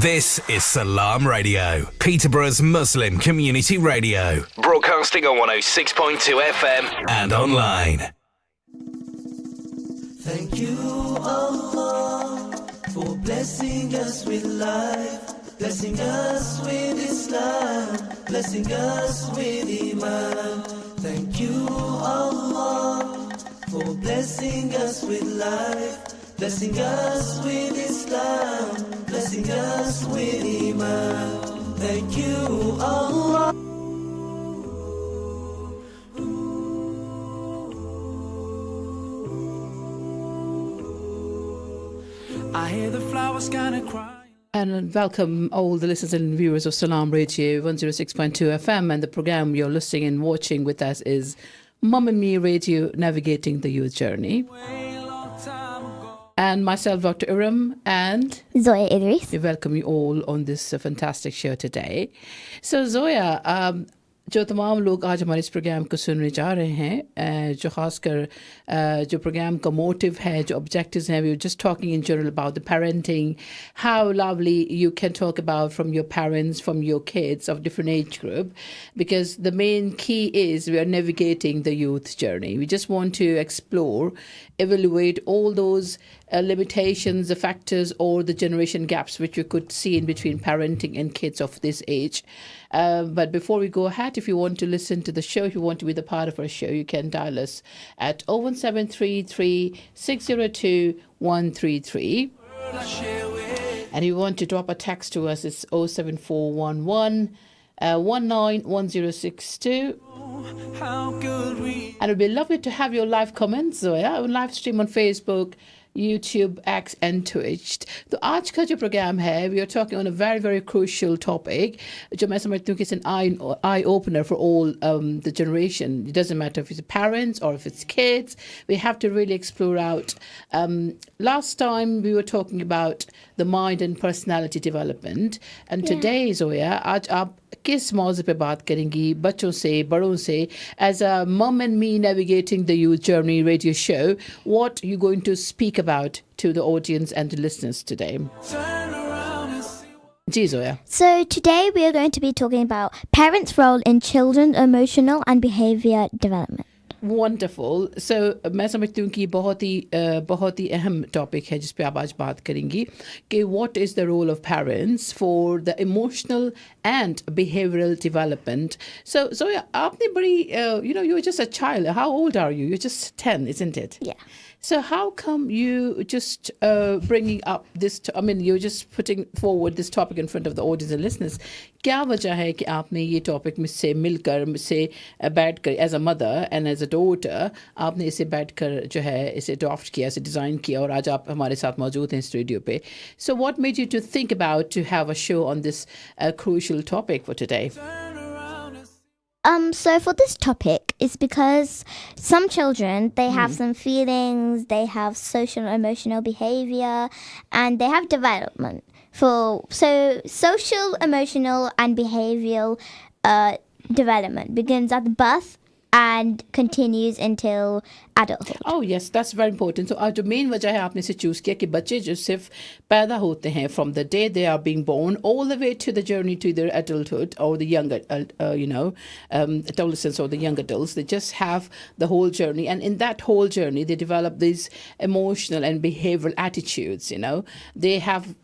This is Salam Radio, Peterborough's Muslim community radio. Broadcasting on 106.2 FM and online. Thank you, Allah, for blessing us with life, blessing us with Islam, blessing us with Iman. Thank you, Allah, for blessing us with life, blessing us with Islam, blessing us with Iman. Thank you, Allah. I hear the flowers kinda cry. And welcome all the listeners and viewers of Salam Radio 106.2 FM, and the program you're listening and watching with us is Mum and Me Radio, Navigating the Youth Journey. And myself, Dr. Erum, and Zoya Idris. We welcome you all on this fantastic show today. So Zoya, जो तमाम लोग आज हमारे इस programme को सुनने जा रहे हैं, जो खासकर जो प्रोग्राम का मोटिव है, जो ऑब्जेक्टिव्स हैं, we were just talking in general about the parenting, how lovely you can talk about from your parents, from your kids of different age group, because the main key is we are navigating the youth journey. We just want to explore, evaluate all those limitations, the factors, or the generation gaps which you could see in between parenting and kids of this age. But before we go ahead, if you want to listen to the show, if you want to be the part of our show, you can dial us at 01733 602 133. And if you want to drop a text to us, it's 07411 191062. And it would be lovely to have your live comments, Zoya. I would live stream on Facebook, YouTube, X and Twitch. तो आज का जो programme है, we are talking on a very, very crucial topic, जो मैं समझती हूँ कि it's an eye opener for all the generation. It doesn't matter if it's parents or if it's kids. We have to really explore out. Last time we were talking about the mind and personality development, and today, Zoya, आज आप किस मौजू पे बात करेंगी बच्चों से, बड़ों से, as a Mum and Me Navigating the Youth Journey radio show, what are you going to speak about to the audience and the listeners today? Ji, Zoya. So today we are going to be talking about parents' role in children's emotional and behavior development. Wonderful. So मैं समझती हूँ कि बहुत ही अहम topic है जिस पे आप आज बात करेंगी कि what is the role of parents for the emotional and behavioral development. So Zoya, आपने बड़ी you're just a child. How old are you? You're just 10, isn't it? Yeah. So how come you just bringing up this, you're just putting forward this topic in front of the audience and listeners. क्या वजह है कि आपने ये topic मुझसे मिलकर, मुझसे बैठकर as a mother and as a daughter, आपने इसे बैठकर जो है इसे ड्राफ्ट किया, इसे डिज़ाइन किया और आज आप हमारे साथ मौजूद हैं स्टूडियो पे. So what made you to think about to have a show on this crucial topic for today? So for this topic, it's because some children, they have some feelings, they have social and emotional behavior, and they have development. So social, emotional, and behavioral development begins at birth and continues until adulthood. Oh yes, that's very important. So आज जो main वजह है आपने इसे choose किया कि बच्चे जो सिर्फ पैदा होते हैं from the day they are being born all the way to the journey to their adulthood or the young adolescents or the young adults, they just have the whole journey, and in that whole journey they develop these emotional and behavioral attitudes. They have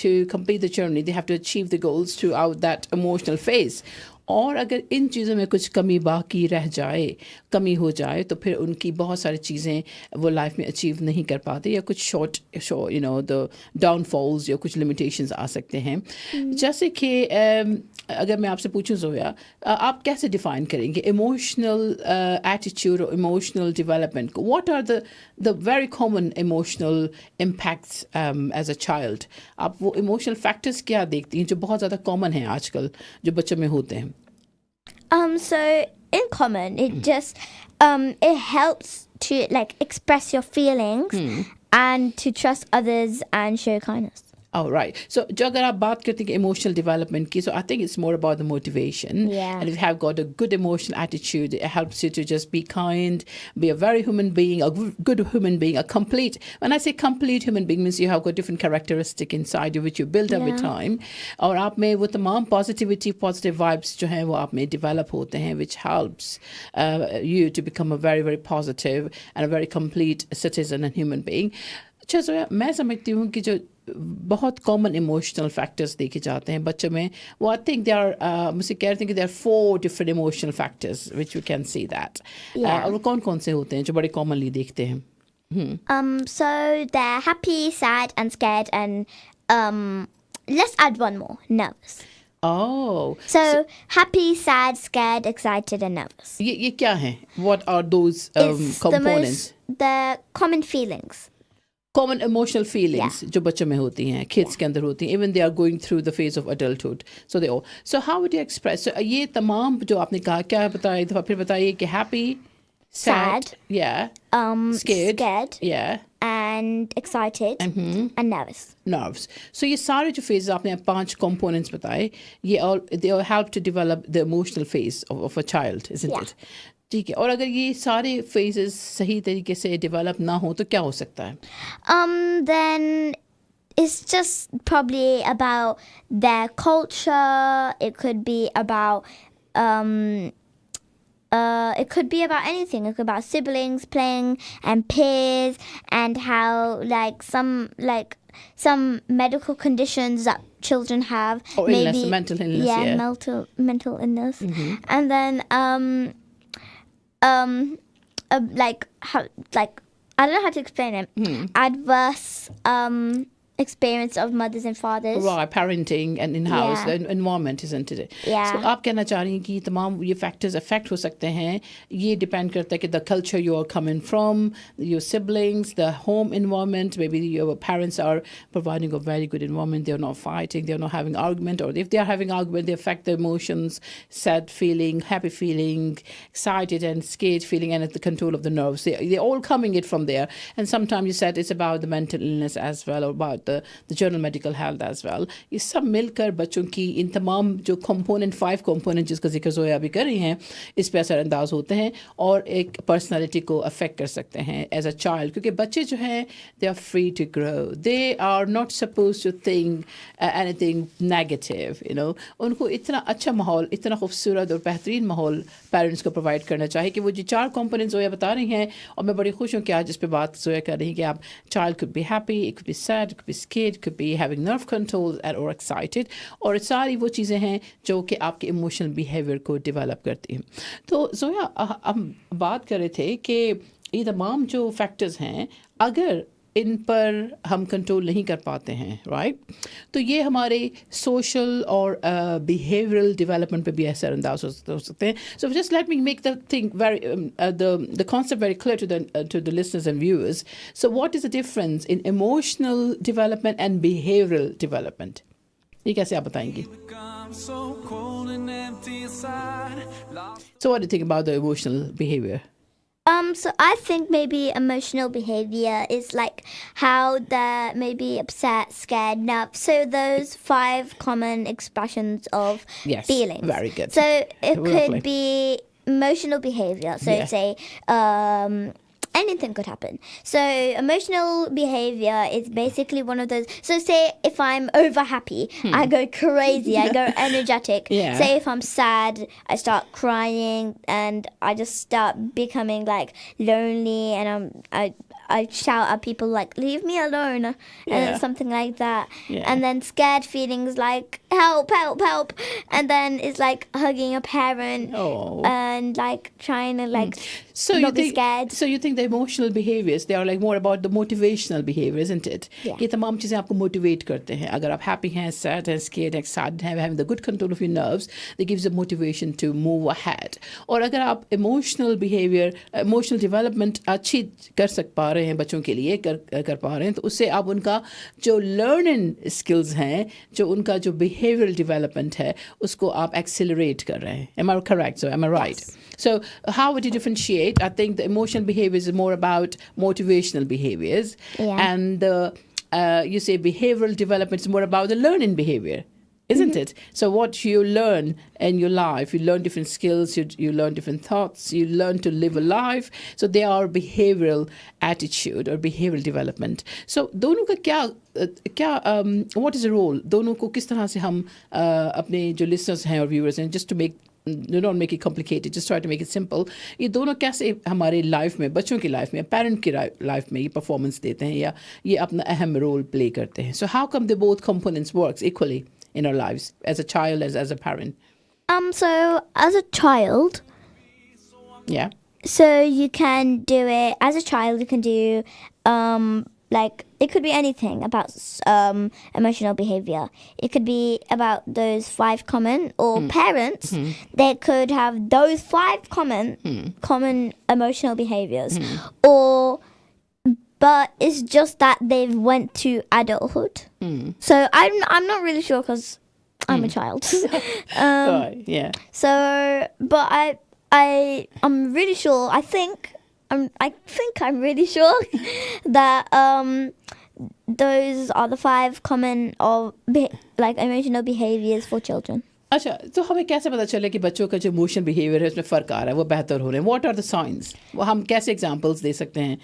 to complete the journey, they have to achieve the goals throughout that emotional phase. और अगर इन चीज़ों में कुछ कमी बाकी रह जाए, कमी हो जाए, तो फिर उनकी बहुत सारी चीज़ें वो लाइफ में अचीव नहीं कर पाते, या कुछ शॉर्ट द डाउनफॉल्स या कुछ लिमिटेशंस आ सकते हैं. जैसे कि अगर मैं आपसे पूछूं जोया, आप कैसे डिफाइन करेंगे इमोशनल एटीट्यूड और इमोशनल डेवलपमेंट को? What are the very common emotional impacts as a child? आप वो इमोशनल फैक्टर्स क्या देखती हैं जो बहुत ज़्यादा कॉमन हैं आजकल जो बच्चों में होते हैं? So in common, it just it helps to express your feelings and to trust others and show kindness. Oh, right. So, जो अगर आप बात करते हैं emotional development की, so I think it's more about the motivation. Yeah. And if you have got a good emotional attitude, it helps you to just be kind, be a very human being, a good human being, a complete. When I say complete human being, means you have got different characteristic inside you, which you build up with time. और आप में वो तमाम positivity, positive vibes जो हैं वो आप में develop होते हैं, which helps you to become a very, very positive and a very complete citizen and human being. अच्छा जोया, मैं समझती हूँ कि जो बहुत कॉमन इमोशनल फैक्टर्स देखे जाते हैं बच्चों में, वो आई थिंक दे आर, मुझसे कह रहे थे कि they are 4 different emotional factors which you can see that. और वो कौन कौन से होते हैं जो बड़े कॉमनली देखते हैं? So they're happy, sad, and scared, and let's add one more: nervous. Oh, So happy, sad, scared, excited, and nervous. ये क्या हैं? What are those It's components? the common feelings. Common emotional feelings जो बच्चों में होती हैं, kids के अंदर होती हैं, even they are going through the phase of adulthood. So how would you express? So ये तमाम जो आपने कहा, क्या बताया, एक दफा फिर बताइए कि happy, sad, yeah, scared, yeah, and excited, and nervous. nerves. So ये सारे जो phases आपने 5 components बताए, ये all they all help to develop the emotional phase of a child, isn't it? ठीक है. और अगर ये सारे phases सही तरीके से develop ना हो तो क्या हो सकता है? Then it's just probably about their culture. It could be about it could be about anything. It could be about siblings playing and peers, and how some medical conditions that children have. Or illness, mental illness. Yeah. mental illness. And then I don't know how to explain it. Adverse experience of mothers and fathers. Right, parenting and in-house, Yeah. the environment, isn't it? Yeah. So आप कहना चाह रही हैं कि तमाम ये factors affect हो सकते हैं. ये depend करता है कि the culture you are coming from, your siblings, the home environment. Maybe your parents are providing a very good environment. They're not fighting. They're not having argument. Or if they are having argument, they affect the emotions, sad feeling, happy feeling, excited and scared feeling, and at the control of the nerves. They're all coming it from there. And sometimes you said it's about the mental illness as well, or about the general medical health as well. ये सब मिलकर बच्चों की इन तमाम जो component 5 component जिसका जिक्र जोया अभी कर रही हैं, इस पे असरअंदाज होते हैं और एक personality को affect कर सकते हैं as a child. क्योंकि बच्चे जो हैं, they are free to grow. They are not supposed to think anything negative, you know. उनको इतना अच्छा माहौल, इतना खूबसूरत और बेहतरीन माहौल पेरेंट्स को प्रोवाइड करना चाहिए कि वो जो 4 components जोया बता रही हैं, और मैं बड़ी खुश हूँ कि आज इस पे बात जोया कर रही है कि आप child could be happy, it could be sad, it could be scared, could be having nerve control or excited, और सारी वो चीज़ें हैं जो कि आपके इमोशनल बिहेवियर को डेवलप करती हैं. तो जोया, हम बात कर रहे थे कि ये तमाम जो फैक्टर्स हैं, अगर इन पर हम कंट्रोल नहीं कर पाते हैं, राइट, तो ये हमारे सोशल और बिहेवियरल डेवलपमेंट पे भी असरअंदाज हो सकते हैं. So just let me make the thing very the concept very clear to the listeners and viewers. So what is the difference in emotional development and behavioural development? ये कैसे आप बताएंगी? So cold and empty inside. So what do you think about the emotional behavior? So I think maybe emotional behavior is like how they're maybe upset, scared, nervous. So those 5 common expressions of Yes, feelings. very good. So it Lovely. could be emotional behavior. So Yeah. say anything could happen. So emotional behavior is basically one of those. So say if I'm over happy, I go crazy, I go energetic. Yeah. Say if I'm sad, I start crying, and I just start becoming like lonely, and I shout at people like, leave me alone, Yeah. and something like that. Yeah. And then scared feelings like help, help, help. And then it's like hugging a parent Oh. and like trying to like So you not be think, scared. so you think the emotional behaviors, they are like more about the motivational behavior, isn't it? Yeah. ये तमाम चीज़ें आपको motivate करते हैं. अगर आप happy हैं, sad हैं, scared, excited हैं, having the good control of your nerves, that gives you motivation to move ahead. और अगर आप emotional behavior, emotional development अच्छी कर पा रहे हैं बच्चों के लिए, कर पा रहे हैं, तो उससे आप उनका जो learning skills हैं, जो उनका जो behavioral development है, उसको आप accelerate कर रहे हैं. Am I correct? So am I right? Yes. So how would you differentiate? I think the emotional behaviors is more about motivational behaviors, Yeah. and the you say behavioral development is more about the learning behavior, isn't it? So what you learn in your life, you learn different skills, you learn different thoughts, you learn to live a life. So they are behavioral attitude or behavioral development. So दोनों का what is the role? दोनों को किस तरह से हम अपने जो listeners हैं और viewers हैं, just to make do not make it complicated, just try to make it simple. ये दोनों कैसे हमारे लाइफ में, बच्चों की लाइफ में, पेरेंट की लाइफ में ये परफॉर्मेंस देते हैं या ये अपना अहम रोल प्ले करते हैं? So how come the both components works equally in our lives, as a child, as a parent? So as a child, Yeah. so you can do it as a child. You can do like it could be anything about emotional behavior. It could be about those 5 common, or parents they could have those 5 common emotional behaviors, or but it's just that they've went to adulthood. So I'm not really sure because I'm a child. Right, yeah. So, but I'm really sure. I think I'm really sure that those are the 5 common or like emotional behaviors for children. अच्छा, तो हमें कैसे पता चले कि बच्चों का जो इमोशनल बिहेवियर है उसमें फ़र्क आ रहा है, वो बेहतर हो रहे हैं? What are the science? वो हम कैसे एग्जांपल्स दे सकते हैं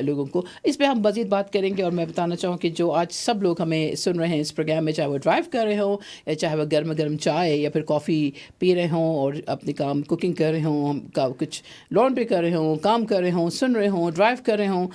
लोगों को? इस पे हम मज़ीद बात करेंगे। और मैं बताना चाहूँ कि जो आज सब लोग हमें सुन रहे हैं इस प्रोग्राम में, चाहे वो ड्राइव कर रहे हों या चाहे वो गर्म गर्म चाय या फिर कॉफ़ी पी रहे हों और अपनी काम कुकिंग कर रहे हों, कुछ लॉन्ड्री कर रहे हों, काम कर रहे हों, सुन रहे हों, ड्राइव कर रहे हों,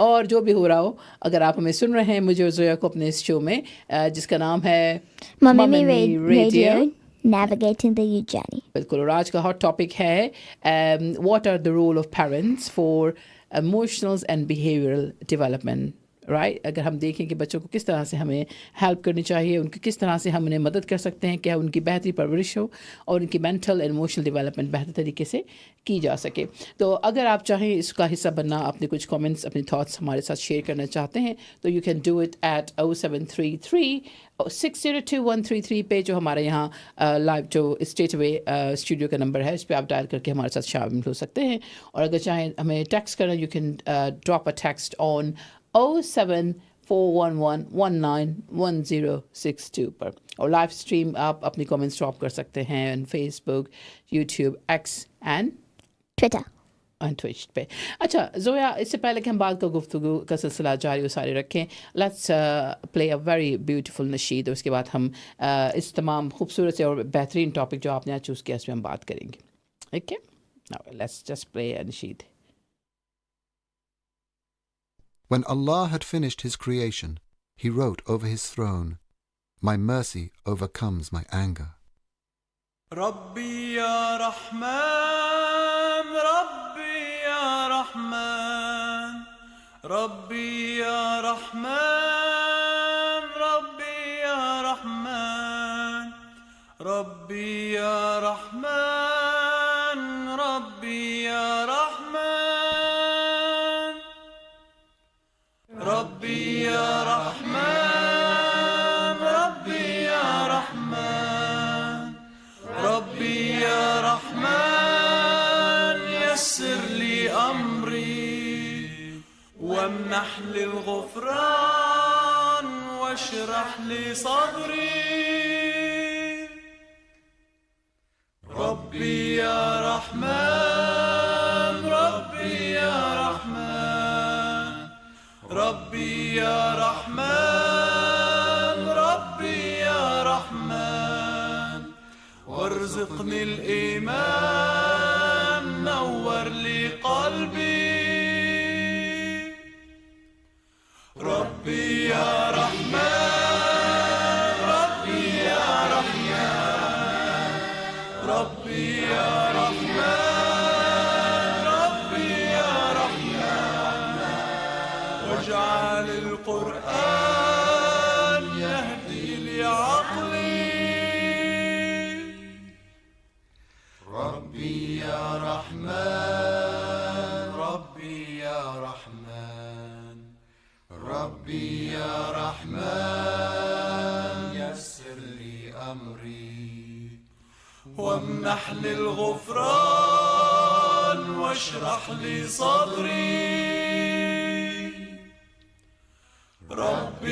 और जो भी हो रहा हो, अगर आप हमें सुन रहे हैं, मुझे और जोया को, अपने इस शो में जिसका नाम है Mummy Radio, Navigating the Youth Journey. बिल्कुल। और आज का हॉट टॉपिक है what are the role of parents for emotional and behavioural development, right? अगर हम देखें कि बच्चों को किस तरह से हमें हेल्प करनी चाहिए, उनकी किस तरह से हम उन्हें मदद कर सकते हैं, क्या उनकी बेहतरी परवरिश हो और उनकी मेंटल एंड इमोशनल डेवलपमेंट बेहतर तरीके से की जा सके। तो अगर आप चाहें इसका हिस्सा बनना, अपने कुछ कमेंट्स, अपने थॉट्स हमारे साथ शेयर करना चाहते हैं, तो you can do it at 0733 602133 पे, जो हमारे यहाँ लाइव जो स्ट्रेट अवे स्टूडियो का नंबर है, इस पर आप डायल करके हमारे साथ शामिल हो सकते हैं। और अगर चाहें हमें टेक्स्ट करना, you can drop a text on 07411191062 पर। और लाइव स्ट्रीम आप अपनी कमेंट्स ड्रॉप कर सकते हैं on Facebook, YouTube, x and Twitter. Twitch पे। अच्छा जोया, इससे पहले कि हम बात का गुफ्तगू का सिलसिला जारी व सारी रखें, let's play a very beautiful Nasheed, और उसके बाद हम इस तमाम खूबसूरत से और बेहतरीन टॉपिक जो आपने आज चूज़ किया इसमें हम बात करेंगे। Okay, now let's just play a Nasheed. When Allah had finished his creation, he wrote over his throne, "My mercy overcomes my anger." ربي يا رحمن ربي يا رحمن ربي يا رحمن ربي يا رحمن ربي يا رحمن ربي يا رحمن ربي يا رحمن ربي يا رحمن ربي يا رحمن يسر لي أمري وامنح لي الغفران واشرح لي صدري ربي يا رحمن ربي يا رحمن ربي يا رحمن ربي يا رحمن وارزقني الإيمان نور لي قلبي ربي يا رحمن ربي يا رحمن ربي يا رحمن ربي يا رحمن واجعل القرآن يهدي لي عقلي ربي يا رحمن ربي يا رحمن ربي يا رحمن يسر لي أمري وامنح لي الغفران واشرح لي صدري ربي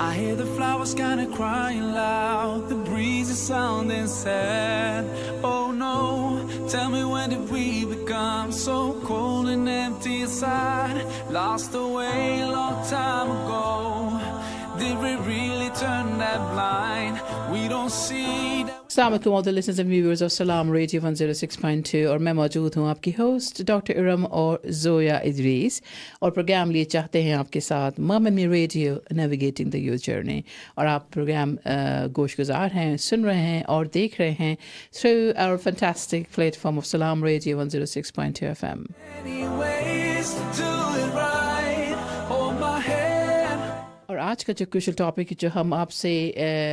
I hear the flowers kinda crying loud. The breeze is sounding sad. Oh no, tell me when did we become so cold and empty inside? Lost away a long time ago. Did we really turn that blind? We don't see that. Assalamu alaikum all the listeners and viewers of Salam Radio 106.2 और मैं मौजूद हूँ आपकी host doctor Iram और जोया इदरीस और programme लिए चाहते हैं आपके साथ mummy radio navigating the youth journey और आप प्रोग्राम गोशगुजार हैं सुन रहे हैं और देख रहे हैं through our fantastic platform of Salaam radio 106.2 FM. Many ways to do it right. Hold my hand. और आज का जो क्रूशल टॉपिक जो हम आपसे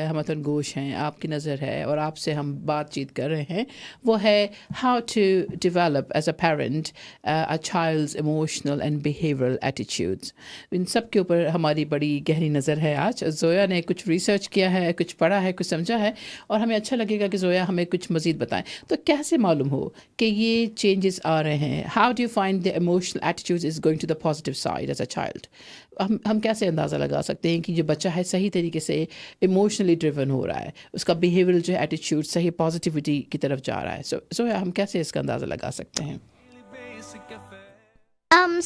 हमतन गोश हैं आपकी नज़र है और आपसे हम बातचीत कर रहे हैं वो है how to develop as a parent a child's emotional and behavioural attitudes. इन सब के ऊपर हमारी बड़ी गहरी नज़र है. आज जोया ने कुछ रिसर्च किया है, कुछ पढ़ा है, कुछ समझा है और हमें अच्छा लगेगा कि जोया हमें कुछ मज़ीद बताएं. तो कैसे मालूम हो कि ये चेंजेस आ रहे हैं? How do you find the emotional attitudes is going to the positive side as a child? हम कैसे अंदाज़ा लगा सकते हैं कि जो बच्चा है सही तरीके से इमोशनली ड्रिवन हो रहा है, उसका बिहेवियरल जो एटीट्यूड सही पॉजिटिविटी की तरफ जा रहा है? सो हम कैसे इसका अंदाज़ा लगा सकते हैं?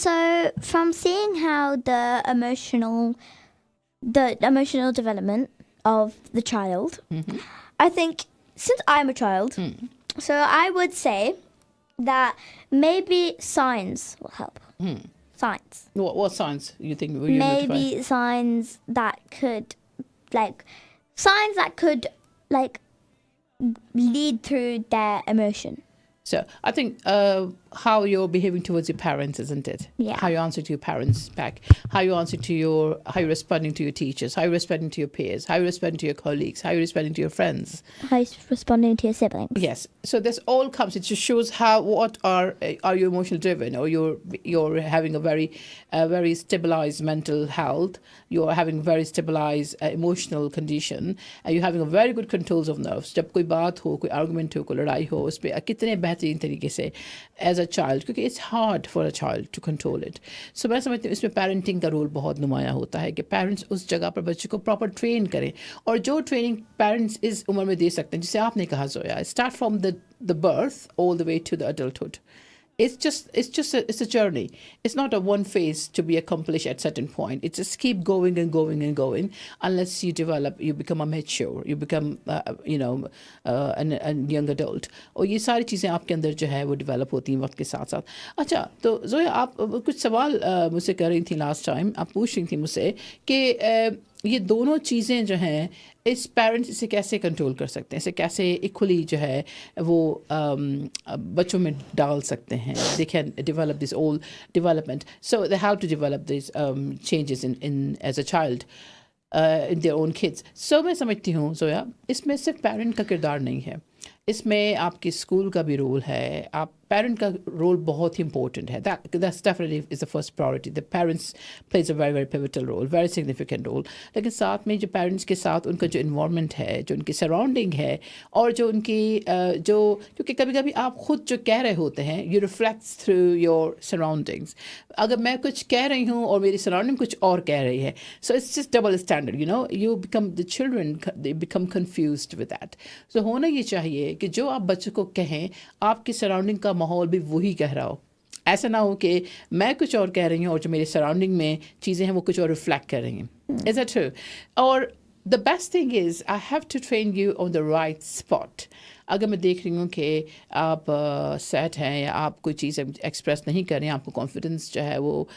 So from seeing how the emotional development of the child, I think since I'm a child, so I would say that maybe signs will help. Signs. What signs you think you Maybe signs that could lead through their emotion. So I think how you're behaving towards your parents, isn't it? Yeah. How you answer to your parents back, how you answer to how you're responding to your teachers, how you're responding to your peers, how you're responding to your colleagues, how you're responding to your friends. How you're responding to your siblings. Yes. So this all comes. It just shows what are you emotional driven, or you're having a very stabilized mental health. You're having very stabilized emotional condition, and you're having a very good controls of nerves. जब कोई बात हो, कोई argument हो, कोई लड़ाई हो, उस पे कितने बेहतरीन तरीके से as a child, क्योंकि it's hard for a child to control it. So मैं समझती हूँ इसमें parenting का रोल बहुत नुमायाँ होता है कि parents उस जगह पर बच्चे को proper train करें, और जो training parents इस उम्र में दे सकते हैं, जिसे आपने कहा Zoya, start from the birth all the way to the adulthood. It's a journey. It's not a one phase to be accomplished at certain point. It just keep going and going and going unless you develop, you become a mature, you become a young adult. और ये सारी चीज़ें आपके अंदर जो है वो develop होती हैं वक्त के साथ साथ. अच्छा, तो जोया आप कुछ सवाल मुझसे कर रही थी लास्ट टाइम, आप पूछ रही थी मुझसे कि ये दोनों चीज़ें जो हैं इस पेरेंट्स इसे कैसे कंट्रोल कर सकते हैं, इसे कैसे इक्वली जो है वो बच्चों में डाल सकते हैं. They can develop this all development, so they have to develop this changes in as a child in their own kids. So मैं समझती हूँ जोया, इसमें सिर्फ पेरेंट का किरदार नहीं है, इसमें आपके स्कूल का भी रोल है. आप पेरेंट का रोल बहुत ही इंपॉर्टेंट है. That's definitely is the first priority. The parents plays a very very pivotal role, very significant role. लेकिन साथ में जो पेरेंट्स के साथ उनका जो इन्वायरमेंट है, जो उनकी सराउंडिंग है, और जो उनकी जो क्योंकि कभी कभी आप खुद जो कह रहे होते हैं, you reflects through your surroundings. अगर मैं कुछ कह रही हूँ और मेरी सराउंडिंग कुछ और कह रही है, so it's just double standard, you know. You become the children, they become confused with that. So होना ये चाहिए कि जो आप बच्चों को कहें, आपकी सराउंडिंग का माहौल भी वही कह रहा हो. ऐसा ना हो कि मैं कुछ और कह रही हूँ और जो मेरी सराउंडिंग में चीज़ें हैं वो कुछ और रिफ्लेक्ट कर रही हैं. Is that true? और the best thing is I have to train you on the right spot. अगर मैं देख रही हूँ कि आप सेट हैं या आप कोई चीज़ एक्सप्रेस नहीं कर रहे हैं, आपको कॉन्फिडेंस जो है वो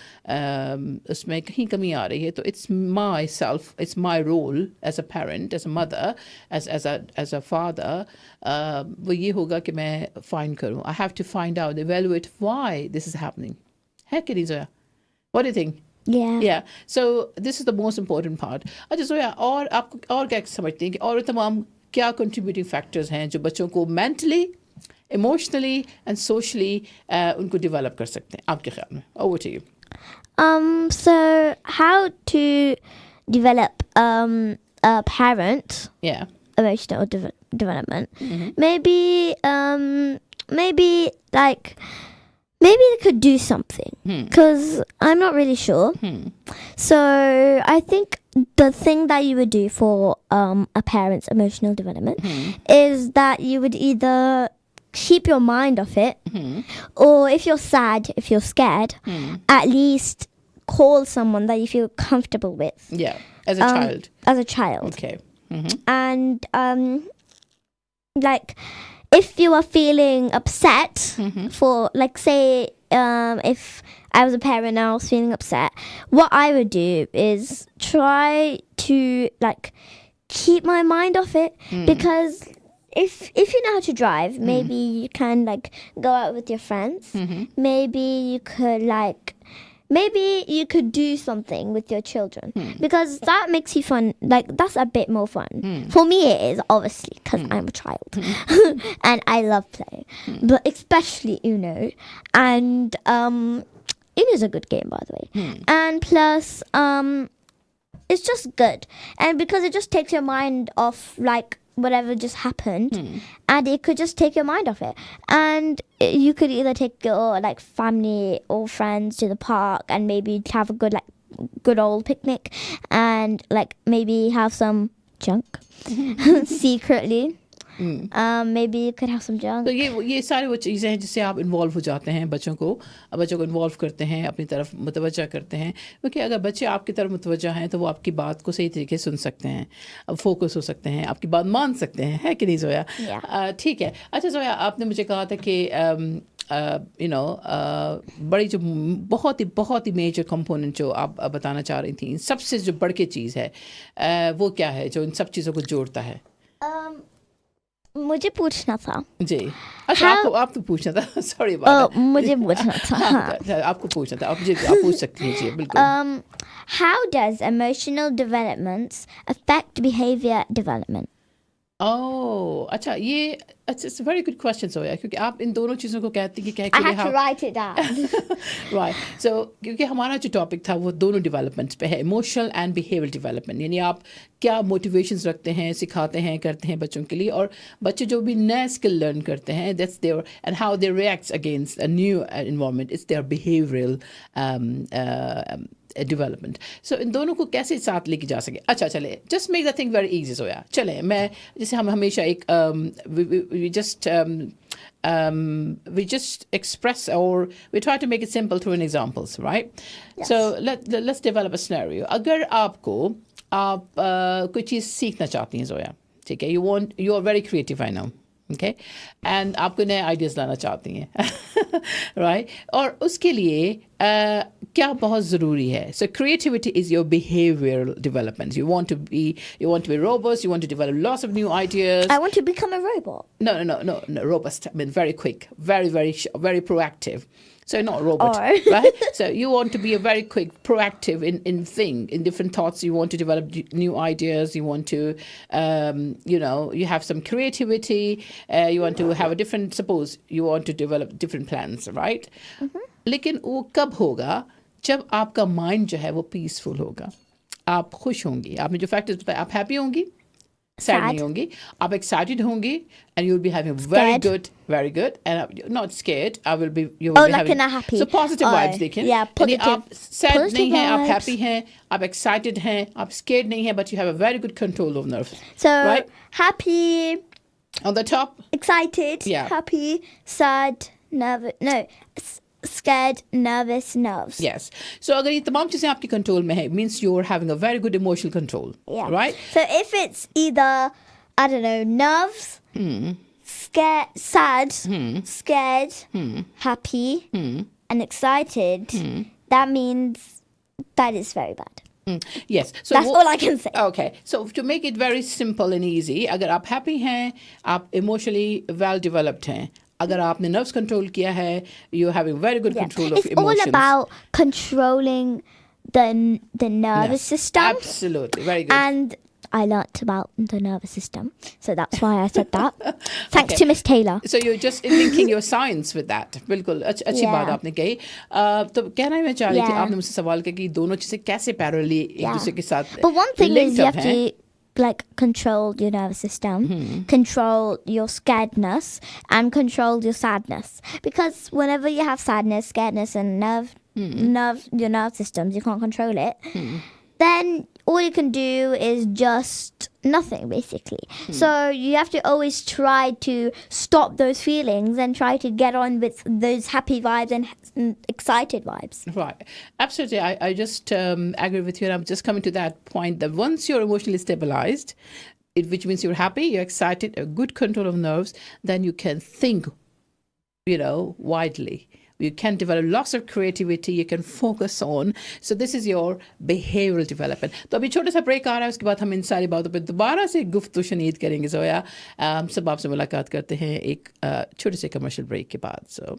उसमें कहीं कमी आ रही है, तो it's myself, it's my role as a parent, as a mother, as a father, वो ये होगा कि मैं फाइंड करूँ. I have to find out, evaluate why this is happening. है कि नहीं Zoya? What do you think? Yeah. So this is the most important part. अच्छा जोया, और आपको और क्या समझते हैं कि और तमाम क्या कंट्रीब्यूटिंग फैक्टर्स हैं जो बच्चों को मेंटली, इमोशनली एंड सोशली उनको डेवलप कर सकते हैं आपके ख्याल में? Over to you. So how to develop a parent emotional development? Maybe they could do something, because I'm not really sure. So I think the thing that you would do for a parent's emotional development is that you would either keep your mind off it, or if you're sad, if you're scared, at least call someone that you feel comfortable with. Yeah, as a child. As a child. Okay. And like, if you are feeling upset for, like, say, if I was a parent and I was feeling upset, what I would do is try to, like, keep my mind off it, because if you know how to drive, maybe you can, like, go out with your friends. Maybe you could, like, maybe you could do something with your children, because that makes you fun. Like, that's a bit more fun. For me it is, obviously, because I'm a child and I love playing, but especially Uno. And Uno's a good game, by the way. And plus it's just good, and because it just takes your mind off, like, whatever just happened, and it could just take your mind off it. And you could either take your, like, family or friends to the park and maybe have a good old picnic, and, like, maybe have some junk secretly. Maybe you could have some junk. तो ये सारे वो चीज़ें हैं जिससे आप involve हो जाते हैं, बच्चों को इन्वॉल्व करते हैं, अपनी तरफ मुतवज्जा करते हैं, क्योंकि अगर बच्चे आपकी तरफ मुतवज्जा हैं तो वो आपकी बात को सही तरीके से सुन सकते हैं, अब फोकस हो सकते हैं, आपकी बात मान सकते हैं, है कि नहीं जोया? ठीक है. अच्छा जोया, आपने मुझे कहा था कि बड़ी जो बहुत ही मेजर कंपोनेंट जो आप बताना चाह रही थी, सबसे जो बढ़ के चीज़ है वो क्या है जो इन सब चीज़ों को जोड़ता है? मुझे पूछना था जी. अच्छा, आप तो पूछना था. सॉरी मुझे पूछना था. आपको पूछना था. आप पूछ सकती हैं जी, बिल्कुल. How does emotional developments affect behavior development? अच्छा, ये it's a very good question, Zoya, क्योंकि आप इन दोनों चीज़ों को कहती हैं कि I had to write it down. Right. So क्योंकि हमारा जो टॉपिक था वो दोनों डेवलपमेंट्स पे है, इमोशनल एंड बिहेवियर डेवलपमेंट, यानी आप क्या मोटिवेशंस रखते हैं, सिखाते हैं, करते हैं बच्चों के लिए, और बच्चे जो भी नया स्किल लर्न करते हैं, that's their and how they react against a new environment, it's their behavioral development. So इन दोनों को कैसे साथ लेके जा सके? अच्छा, चले, just make the thing very easy, Zoya. चले, मैं जैसे हम हमेशा एक we just express, or we try to make it simple through examples, right? Yes. So let's develop a scenario. अगर आप कोई चीज़ सीखना चाहती हैं, Zoya, ठीक है? You are very creative, I know. Okay, and आपको नए आइडियाज़ लाना चाहती हैं, right? और उसके लिए क्या बहुत ज़रूरी है? So creativity is your behavioral development. You want to be robust. You want to develop lots of new ideas. I want to become a robot. No. Robust. I mean, very quick, very proactive. So not robot, right? So you want to be a very quick, proactive in different thoughts. You want to develop new ideas. You want to, you have some creativity. You want to have suppose you want to develop different plans, right? लेकिन वो कब होगा? जब आपका mind जो है वो peaceful होगा, आप खुश होंगी, आपने जो फैक्टर्स बताए, आप हैप्पी होंगी, सैड नहीं होंगी, आप एक्साइटेड होंगी, and you will be having very good, and not scared. You will be like having, in a happy. So positive vibes, देखें. Yeah, positive. आप सैड नहीं हैं, आप vibes. हैप्पी हैं, आप एक्साइटेड हैं, आप scared नहीं हैं, but you have a very good control of nerves. So right? Happy, On the top, excited, happy, sad, nervous. No. Scared, nervous, nerves. Yes. So अगर ये तमाम चीज़ें आपकी कंट्रोल में है, means you're having a very good emotional control. Yeah. Right? So if it's either, I don't know, nerves, scared, sad, scared, happy, and excited, that means that is very bad. Yes. So that's all I can say. Okay. So to make it very simple and easy, अगर आप happy हैं, आप emotionally well developed हैं, अगर आपने nerves control किया है, you're having very good control of emotions. It's all about controlling the nervous system. Absolutely. Very good. And I learnt about the nervous system, so that's why I said that. Thanks to Miss Taylor. So you're just linking your science with that. बिल्कुल अच्छी बात आपने कही. तो कहना मैं चाह रही थी, आपने मुझसे सवाल किया कि दोनों चीजें कैसे पैरेलली एक दूसरे के साथ. But one thing is you have to control your nervous system, control your scaredness, and control your sadness. Because whenever you have sadness, scaredness, and your nerve systems, you can't control it. then all you can do is just nothing, basically. So you have to always try to stop those feelings and try to get on with those happy vibes and excited vibes. Right. Absolutely. I just agree with you. And I'm just coming to that point that once you're emotionally stabilized, which means you're happy, you're excited, a good control of nerves, then you can think, widely. You can develop lots of creativity, you can focus on. So this is your behavioral development. तो अभी छोटा सा break आ रहा है, उसके बाद हम इन सारी बातों पर दोबारा से गुफ्तगू शनीद करेंगे जोया. हम सब आपसे मुलाकात करते हैं एक छोटे से कमर्शियल ब्रेक के बाद. So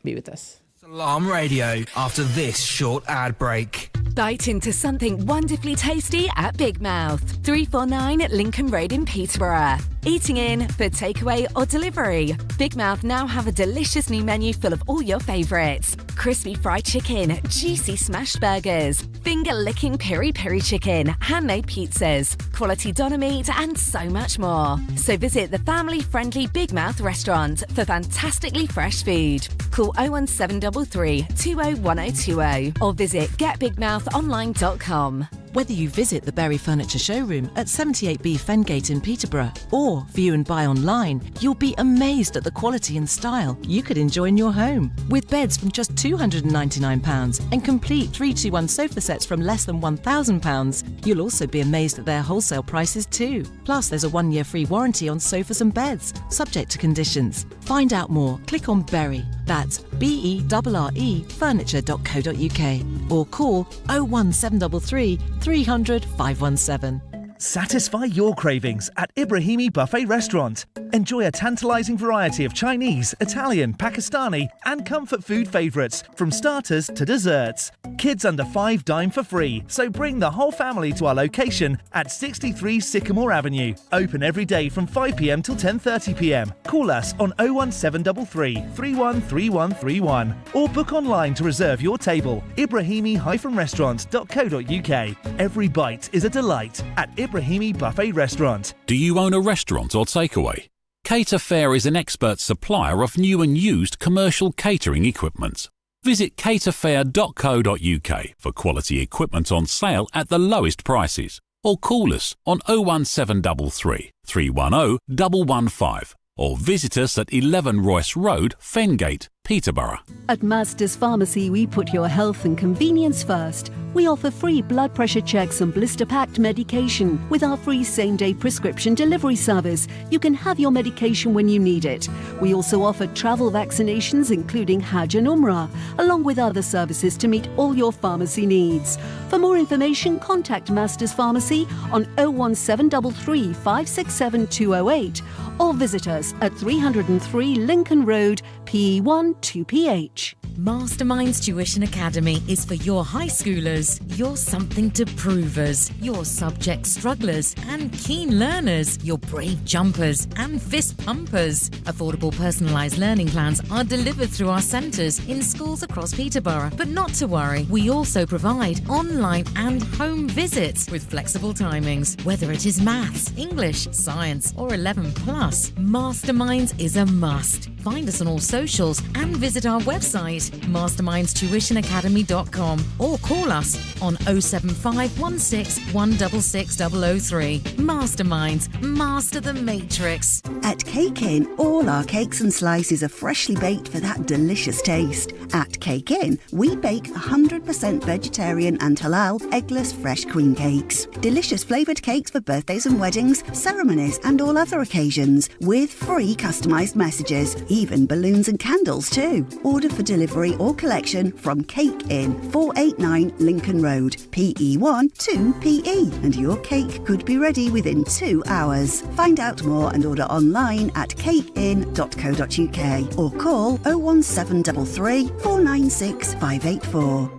be with us. Salam Radio after this short ad break. Bite into something wonderfully tasty at Big Mouth, 349 Lincoln Road in Peterborough. Eating in for takeaway or delivery, Big Mouth now have a delicious new menu full of all your favourites. Crispy fried chicken, juicy smashed burgers, finger-licking peri-peri chicken, handmade pizzas, quality doner meat and so much more. So visit the family-friendly Big Mouth restaurant for fantastically fresh food. Call 01733 201020 or visit getbigmouthonline.com. Whether you visit the Berry Furniture Showroom at 78B Fengate in Peterborough or view and buy online, you'll be amazed at the quality and style you could enjoy in your home. With beds from just £299 and complete 3-2-1 sofa sets from less than £1,000, you'll also be amazed at their wholesale prices too. Plus, there's a 1-year free warranty on sofas and beds, subject to conditions. Find out more, click on Berry, that's BERRE furniture.co.uk or call 01733 300 517. Satisfy your cravings at Ibrahimi Buffet Restaurant. Enjoy a tantalizing variety of Chinese, Italian, Pakistani and comfort food favourites from starters to desserts. Kids under 5 dine for free, so bring the whole family to our location at 63 Sycamore Avenue. Open every day from 5 p.m. till 10:30 p.m. Call us on 01733 313131 or book online to reserve your table. Ibrahimi-restaurant.co.uk. Every bite is a delight at Ibrahimi Buffet Restaurant. Do you own a restaurant or takeaway? Cater Fair is an expert supplier of new and used commercial catering equipment. Visit caterfair.co.uk for quality equipment on sale at the lowest prices or call us on 01733 310 115 or visit us at 11 Royce Road, Fengate, Peterborough. At Master's Pharmacy, we put your health and convenience first. We offer free blood pressure checks and blister-packed medication. With our free same-day prescription delivery service, you can have your medication when you need it. We also offer travel vaccinations, including Hajj and Umrah, along with other services to meet all your pharmacy needs. For more information, contact Master's Pharmacy on 01733 567 208 or visit us at 303 Lincoln Road, PE1 2PH. Masterminds Tuition Academy is for your high schoolers, your something to provers, your subject strugglers and keen learners, your brave jumpers and fist pumpers. Affordable personalised learning plans are delivered through our centres in schools across Peterborough. But not to worry, we also provide online and home visits with flexible timings. Whether it is maths, English, science or 11 plus, Masterminds is a must. Find us on all socials and visit our website mastermindstuitionacademy.com or call us on 07516 166 003. Masterminds, master the matrix. At Cake Inn, all our cakes and slices are freshly baked for that delicious taste. At Cake Inn, we bake 100% vegetarian and halal eggless fresh queen cakes. Delicious flavoured cakes for birthdays and weddings, ceremonies and all other occasions with free customised messages, even balloons and candles too. Order for delivery or collection from Cake Inn, 489 Lincoln Road, PE1 2PE, and your cake could be ready within 2 hours. Find out more and order online at cakeinn.co.uk or call 01733 496 584.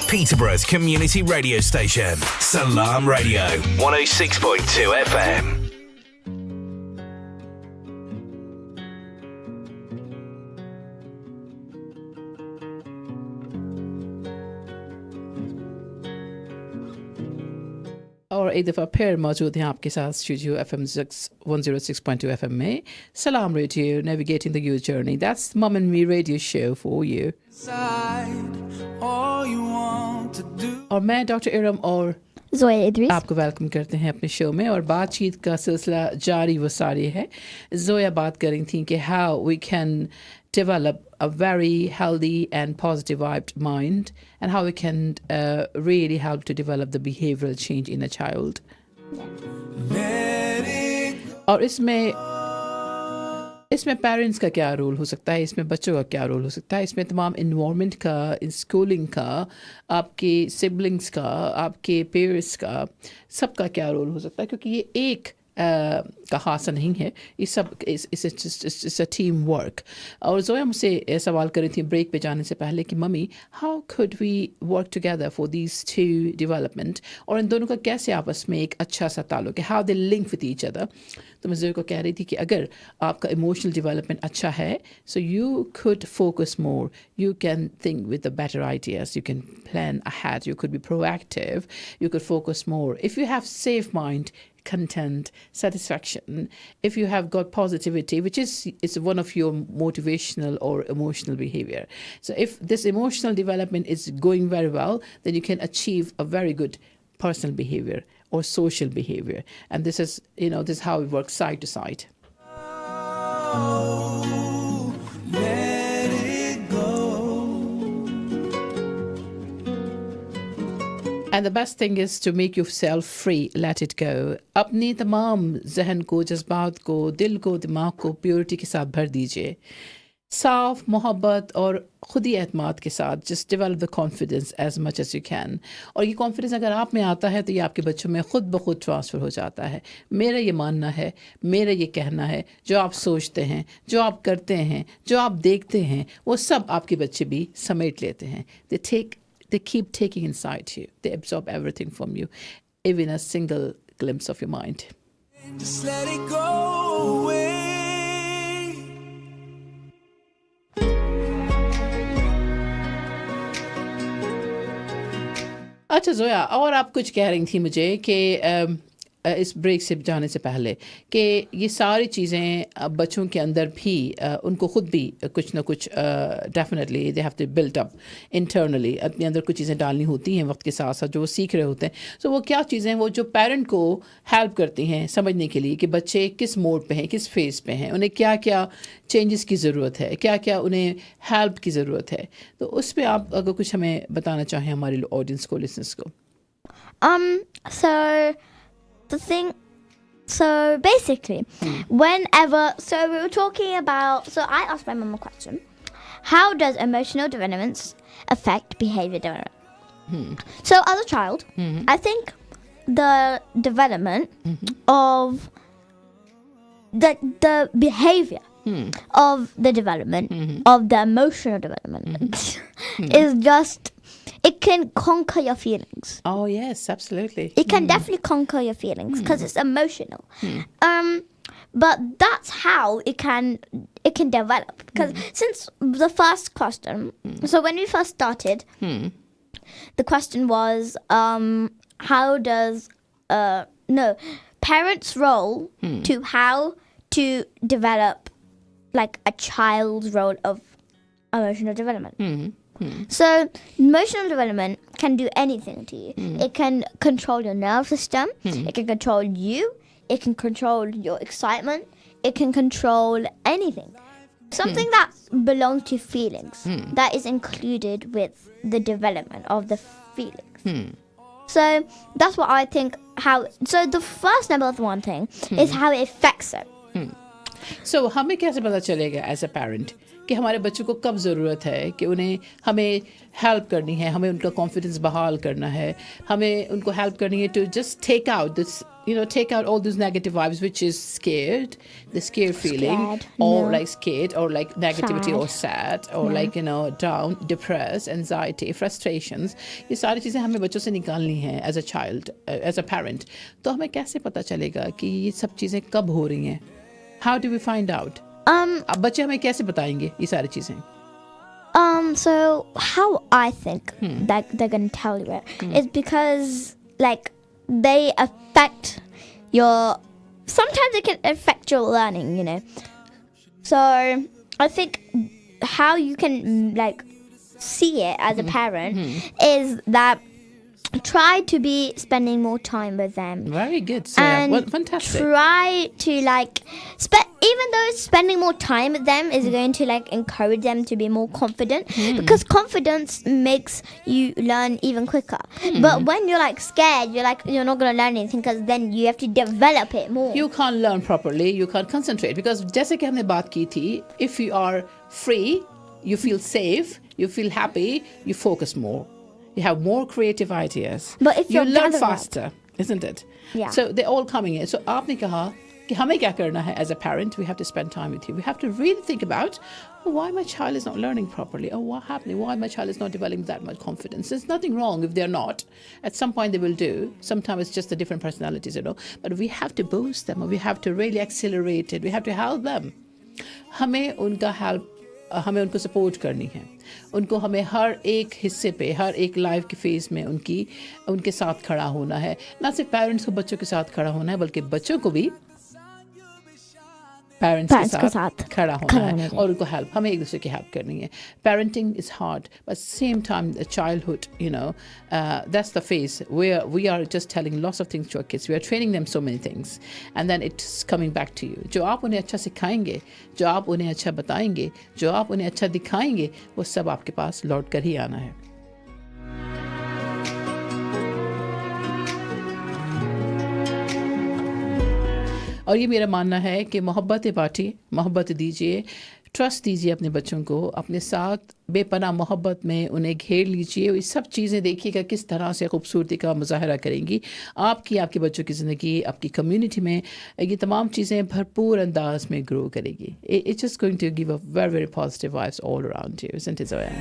Peterborough's community radio station, Salam Radio, 106.2 FM. एक दफ़ा फिर मौजूद हैं आपके साथ studio FM 106.2 FM में Salaam radio navigating the youth journey that's mum and me radio show for you और मैं डॉक्टर इरम और Zoya Idris. आपको वेलकम करते हैं अपने शो में और बातचीत का सिलसिला जारी व सारी है. जोया बात कर रही थी कि how we can develop a very healthy and positive mind and how we can really help to develop the behavioral change in a child. और इसमें पेरेंट्स का क्या रोल हो सकता है, इसमें बच्चों का क्या रोल हो सकता है, इसमें तमाम इन्वायरमेंट का, स्कूलिंग का, आपके सिबलिंग्स का, आपके पेरेंट्स का, सबका क्या रोल हो सकता है, क्योंकि ये एक का हादसा नहीं है, ये सब इट्स अ टीम वर्क. और जोया मुझसे सवाल कर रही थी ब्रेक पे जाने से पहले कि मम्मी how could we work together for these two development, और इन दोनों का कैसे आपस में एक अच्छा सा ताल्लुक है, how they link with each other. तो मैं जोया को कह रही थी कि अगर आपका इमोशनल डेवलपमेंट अच्छा है so you could focus more, you can think with the better ideas, you can plan ahead, you could be proactive, you could focus more. If you have safe mind, content, satisfaction, if you have got positivity, which is one of your motivational or emotional behavior. So if this emotional development is going very well, then you can achieve a very good personal behavior or social behavior. And this is, this is how it works side to side. And the best thing is to make yourself free, let it go. अपनी तमाम जहन को, जज्बात को, दिल को, दिमाग को प्योरिटी के साथ भर दीजिए, साफ मोहब्बत और खुद ही एतमाद के साथ. Just develop the confidence as much as you can. और ये कॉन्फिडेंस अगर आप में आता है तो ये आपके बच्चों में खुद ब खुद ट्रांसफ़र हो जाता है. मेरा ये मानना है, मेरा ये कहना है, जो आप सोचते हैं, जो आप करते हैं, जो आप देखते हैं, वो सब आपके बच्चे भी समेट लेते हैं. They keep taking inside you. They absorb everything from you, even a single glimpse of your mind. Just let it go away. अच्छा जोया, और आप कुछ कह रही थी मुझे कि इस ब्रेक से जाने से पहले कि ये सारी चीज़ें बच्चों के अंदर भी उनको खुद भी कुछ ना कुछ definitely they have to built up internally, अपने अंदर कुछ चीज़ें डालनी होती हैं वक्त के साथ साथ जो वो सीख रहे होते हैं. सो वो क्या चीज़ें हैं वो जो पेरेंट को हेल्प करती हैं समझने के लिए कि बच्चे किस मोड पे हैं, किस फेज़ पे हैं, उन्हें क्या क्या चेंजेस की ज़रूरत है, क्या क्या उन्हें हेल्प की ज़रूरत है. तो उस पर आप अगर कुछ हमें बताना चाहें हमारे ऑडियंस को, लिसनर्स को. So basically, so we were talking about, so I asked my mum a question. How does emotional development affect behavior development? So as a child, I think the development of the behavior of the development of the emotional development is just, it can conquer your feelings. Oh yes, absolutely. It can definitely conquer your feelings because it's emotional. But that's how it can develop. Because since the first question, so when we first started, the question was how does parents' role to how to develop like a child's role of emotional development. So emotional development can do anything to you. It can control your nervous system. It can control you. It can control your excitement. It can control anything. Something that belongs to feelings that is included with the development of the feelings. So that's what I think. So the first number one thing is how it affects it. So हमें कैसे पता चलेगा as a parent कि हमारे बच्चों को कब ज़रूरत है कि हमें हेल्प करनी है, हमें उनका कॉन्फिडेंस बहाल करना है, हमें उनको हेल्प करनी है to just take out all those negative vibes, which is the scared feeling, or like scared, or like negativity, or sad, or like down, depressed, anxiety, frustrations. ये सारी चीज़ें हमें बच्चों से निकालनी है as a child, as a parent. तो हमें कैसे पता चलेगा कि ये सब चीज़ें कब हो रही हैं? How do we find out? अब बच्चे हमें कैसे बताएंगे ये सारी चीज़ें? So how I think that they're gonna tell you it is because like they affect your. Sometimes it can affect your learning, you know. So I think how you can like see it as a parent is that try to be spending more time with them. Very good, Zoya. And Well, fantastic. try to like even though spending more time with them is going to like encourage them to be more confident, because confidence makes you learn even quicker. But when you're like scared, you're not going to learn anything, because then you have to develop it more. You can't learn properly, you can't concentrate, because जैसे कि हमने बात की थी, if you are free, you feel safe, you feel happy, you focus more. You have more creative ideas. But if you you're learn gathered faster, isn't it? Yeah. So they're all coming in. So आपने कहा कि हमें क्या करना है as a parent? We have to spend time with you. We have to really think about why my child is not learning properly, or what happening, why my child is not developing that much confidence. There's nothing wrong if they're not. At some point they will do. Sometimes it's just the different personalities, you know. But we have to boost them, or we have to really accelerate it. We have to help them. हमें उनका help, हमें उनको support करनी है. उनको हमें हर एक हिस्से पे, हर एक लाइफ के फेज़ में उनके साथ खड़ा होना है. ना सिर्फ पेरेंट्स को बच्चों के साथ खड़ा होना है, बल्कि बच्चों को भी पेरेंट्स के साथ खड़ा होना है और उनको हेल्प, हमें एक दूसरे की हेल्प करनी है. Parenting is hard, but same time childhood, you know, that's the phase where we are just telling lots of things to our kids. We are training them so many things, and then it's coming back to you. जो आप उन्हें अच्छा सिखाएंगे, जो आप उन्हें अच्छा बताएंगे, जो आप उन्हें अच्छा दिखाएंगे, वो सब आपके पास लौट कर ही आना है. और ये मेरा मानना है कि मोहब्बत बांटिए, मोहब्बत दीजिए, ट्रस्ट दीजिए अपने बच्चों को, अपने साथ बेपनाह मोहब्बत में उन्हें घेर लीजिए. ये सब चीज़ें देखिएगा किस तरह से खूबसूरती का मुजाहरा करेंगी आपके बच्चों की ज़िंदगी, आपकी कम्युनिटी में. ये तमाम चीज़ें भरपूर अंदाज में ग्रो करेगी. It's just going to give a very, very positive vibes all around you, isn't it, Zoya?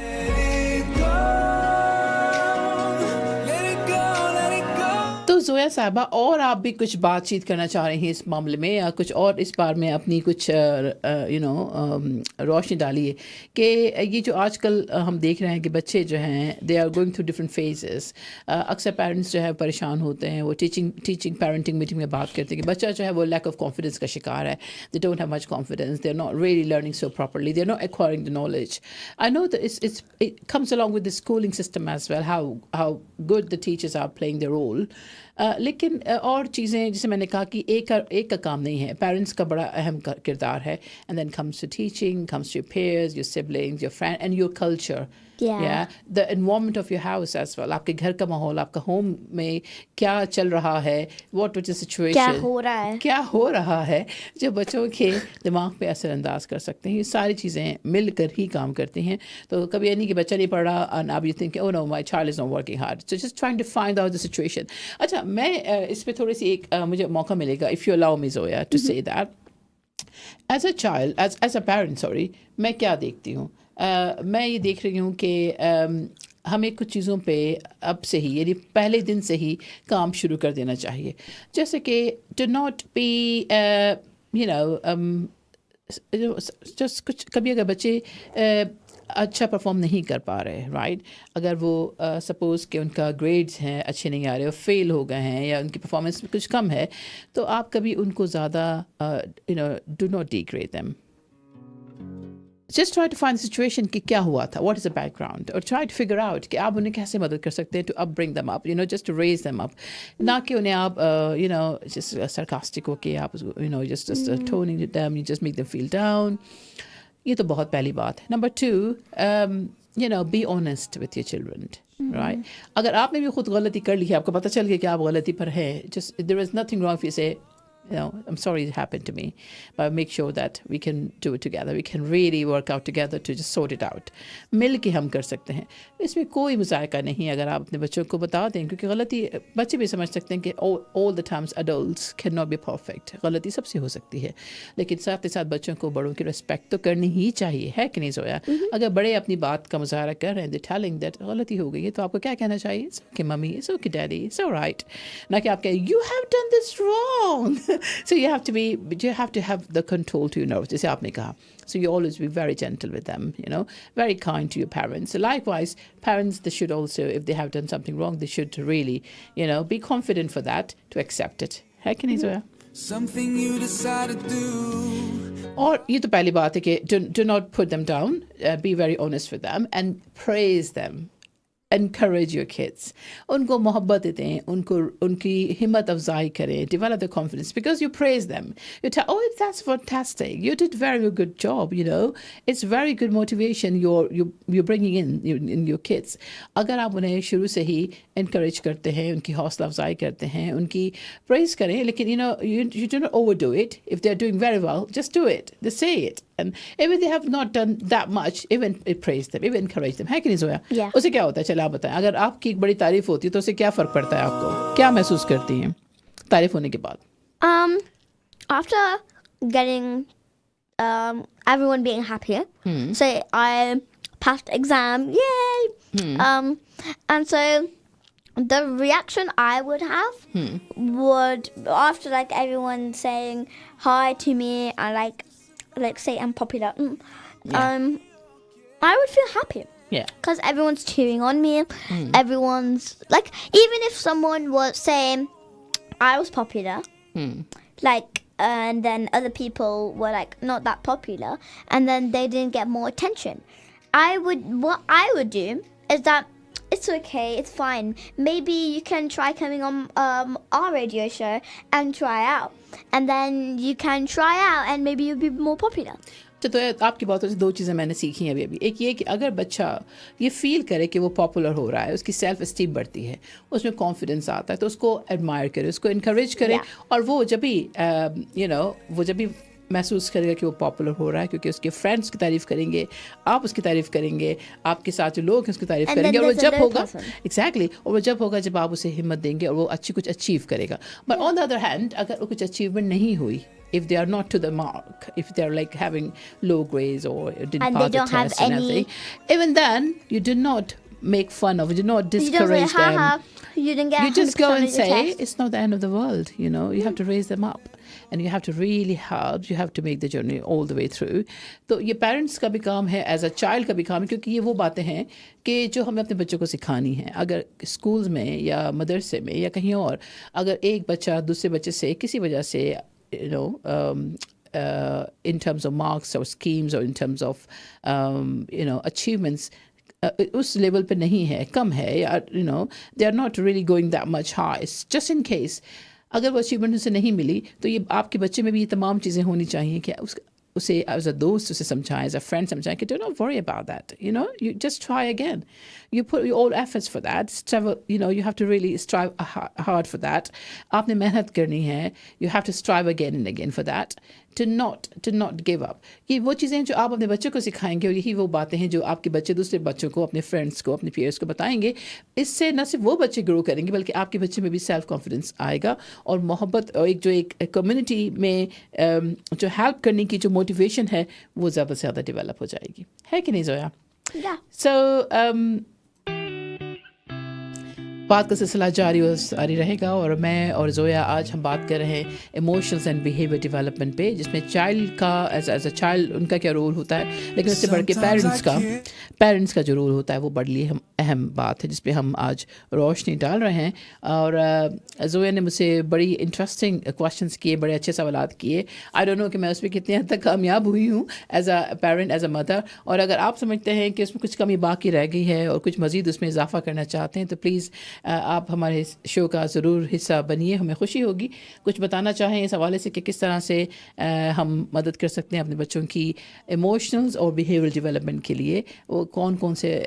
तो ज़ोया साहबा, और आप भी कुछ बातचीत करना चाह रही हैं इस मामले में, या कुछ और इस बार में अपनी कुछ रोशनी डालिए कि ये जो आजकल हम देख रहे हैं कि बच्चे जो हैं they are going through different phases. अक्सर पेरेंट्स जो है परेशान होते हैं, वो टीचिंग पेरेंटिंग मीटिंग में बात करते हैं कि बच्चा जो है वो लैक ऑफ कॉन्फिडेंस का शिकार है. They don't have much confidence, they are not really learning so properly, they are not acquiring the knowledge. I know that it comes along with the schooling system as well, how good the teachers are playing their role. लेकिन और चीज़ें जैसे मैंने कहा कि एक का काम नहीं है, पेरेंट्स का बड़ा अहम किरदार है. And then comes to teaching, comes to your peers, your siblings, your friend and your culture. Yeah, the environment of your house as well. आपके घर का माहौल, आपका होम में क्या चल रहा है, what was the situation, क्या हो रहा है जो बच्चों के दिमाग पे असर अंदाज कर सकते हैं. ये सारी चीज़ें मिलकर ही काम करती हैं. तो कभी ये नहीं कि बच्चा नहीं पढ़ रहा and अब you think oh no my child is not working hard. So just trying to find out the situation. अच्छा, मैं इस पे थोड़ी सी मुझे मौका मिलेगा, if you allow me Zoya to say that. As a child, as a parent, sorry, मैं क्या देखती हूँ? मैं ये देख रही हूँ कि हमें कुछ चीज़ों पे अब से ही, यानी पहले दिन से ही काम शुरू कर देना चाहिए. जैसे कि to not be you know just कुछ कभी अगर बच्चे अच्छा परफॉर्म नहीं कर पा रहे, राइट, अगर वो सपोज़ कि उनका ग्रेड्स हैं अच्छे नहीं आ रहे, फेल हो गए हैं, या उनकी परफॉर्मेंस में कुछ कम है, तो आप कभी उनको ज़्यादा do not degrade them. Just try to find the situation कि क्या हुआ था, what is the background, or try to figure out कि आप उन्हें कैसे मदद कर सकते हैं to upbring them up, just to raise them up. ना कि उन्हें आप just sarcastic हो के आप just toning them, you just make them feel down. ये तो बहुत पहली बात है. Number 2, be honest with your children, right? अगर आपने भी खुद गलती कर ली है, आपको पता चल गया कि आप गलती पर हैं, just there is nothing wrong if you say, I'm sorry it happened to me, but make sure that we can do it together. We can really work out together to just sort it out. मिल के हम कर सकते हैं. इसमें कोई मुज़ायका नहीं अगर आप अपने बच्चों को बता दें, क्योंकि गलती बच्चे भी समझ सकते हैं कि all the times adults cannot be perfect. गलती सबसे हो सकती है, लेकिन साथ ही साथ बच्चों को बड़ों की रिस्पेक्ट तो करनी ही चाहिए, है कि नहीं ज़ोया? अगर बड़े अपनी बात का मुज़ाहरा कर रहे हैं, they're telling that गलती हो गई है, तो आपको क्या कहना चाहिए? It's okay mummy, it's okay daddy, it's all right. ना कि आप कहें you have done this wrong. So you have to have the control to your nerves, जैसे आपने कहा. So you always be very gentle with them, very kind to your parents. So likewise, parents, they should also, if they have done something wrong, they should really, be confident for that, to accept it. है कि नहीं Zoya? Something you decide to do. और ये तो पहली बात है कि do not put them down, be very honest with them and praise them. Encourage your kids. उनको मोहब्बत दें, उनकी हिम्मत अफजाई करें, develop their confidence, because you praise them. You tell, oh, that's fantastic. You did very good job, It's very good motivation you're bringing in your kids. अगर आप उन्हें शुरू से ही encourage करते हैं, उनकी हौसला अफजाई करते हैं, उनकी praise करें, लेकिन you do not overdo it. If they're doing very well, just do it. Just say it. And even they have not done that much, even praise them, even encourage them. है कि नहीं Zoya? Yeah. उसे क्या होता है, चलो आप बताएं. अगर आपकी एक बड़ी तारीफ होती है तो उसे क्या फ़र्क पड़ता है आपको? क्या महसूस करती हैं तारीफ होने के बाद? After getting everyone being happy, so I passed exam, yay! And so the reaction I would have would, after like everyone saying hi to me and like say I'm popular, I would feel happy. Yeah. Because everyone's cheering on me. Everyone's like, even if someone was saying I was popular, and then other people were like not that popular, and then they didn't get more attention, what I would do is that it's okay, it's fine. Maybe you can try coming on our radio show and try out. And then you can try out and maybe you'll be more popular. तो आपकी बातों से दो चीज़ें मैंने सीखी हैं अभी. एक ये कि अगर बच्चा ये फील करे कि वो पॉपुलर हो रहा है, उसकी सेल्फ एस्टीम बढ़ती है, उसमें कॉन्फिडेंस आता है, तो उसको एडमायर करे, उसको इनकरेज करे. और वो जब भी महसूस करेगा कि वो पॉपुलर हो रहा है, क्योंकि उसके फ्रेंड्स की तारीफ़ करेंगे, आप उसकी तारीफ़ करेंगे, आपके साथ जो लोग हैं उसकी तारीफ़ करेंगे, और वो जब होगा और वो जब होगा जब आप उसे हिम्मत देंगे और वो कुछ अचीव करेगा. But on the other hand, अगर वो कुछ अचीवमेंट नहीं हुई, if they are not to the mark, if they're like having low grades or didn't pass the test and everything, even then you do not make fun of it, you do not discourage them. You didn't get. You just go and say it's not the end of the world. You have to raise them up, and you have to really help. You have to make the journey all the way through. तो ये parents का भी काम है, as a child का भी काम है, क्योंकि ये वो बातें हैं कि जो हमें अपने बच्चों को सिखानी है. अगर schools में या मदरसे में या कहीं और, अगर एक बच्चा दूसरे बच्चे से किसी वजह से in terms of marks or schemes or in terms of achievements उस लेवल पे नहीं है, कम है, या they are not really going that much high, just in case अगर वो अचीवमेंट उसे नहीं मिली, तो ये आपके बच्चे में भी ये तमाम चीज़ें होनी चाहिए कि उसे एज अ दोस्त उसे समझाएं, एज अ फ्रेंड समझाएं कि do not worry about that, you just try again, you put all efforts for that, you have to really strive hard for that. आपने मेहनत करनी है, you have to strive again and again for that, to not give up. ये वो चीज़ें जो आप अपने बच्चों को सिखाएंगे, और यही वो बातें हैं जो आपके बच्चे दूसरे बच्चों को, अपने फ्रेंड्स को, अपने पीयर्स को बताएंगे. इससे न सिर्फ वो बच्चे ग्रो करेंगे, बल्कि आपके बच्चे में भी सेल्फ कॉन्फिडेंस आएगा, और मोहब्बत और एक कम्युनिटी में जो हेल्प करने की जो मोटिवेशन है वो ज़्यादा से ज़्यादा डेवलप हो जाएगी. है कि नहीं Zoya? Yeah. So बात का सिलसिला जारी रहेगा, और मैं और Zoya आज हम बात कर रहे हैं इमोशंस एंड बिहेवियर डेवलपमेंट पे, जिसमें चाइल्ड का एज अ चाइल्ड उनका क्या रोल होता है, लेकिन उससे बढ़ के पेरेंट्स का जो रोल होता है वो बड़ी अहम बात है, जिस पे हम आज रोशनी डाल रहे हैं. और Zoya ने मुझसे बड़ी इंटरेस्टिंग क्वेश्चंस किए, बड़े अच्छे सवाल किए. आई डोंट नो कि मैं उसमें कितनी हद तक कामयाब हुई हूँ as a parent, as a mother. और अगर आप समझते हैं कि उसमें कुछ कमी बाकी रह गई है और कुछ मज़ीद उसमें इजाफा करना चाहते हैं, तो प्लीज़ आप हमारे शो का ज़रूर हिस्सा बनिए, हमें खुशी होगी. कुछ बताना चाहें इस हवाले से कि किस तरह से हम मदद कर सकते हैं अपने बच्चों की इमोशनल्स और बिहेवियर डेवलपमेंट के लिए, वो कौन कौन से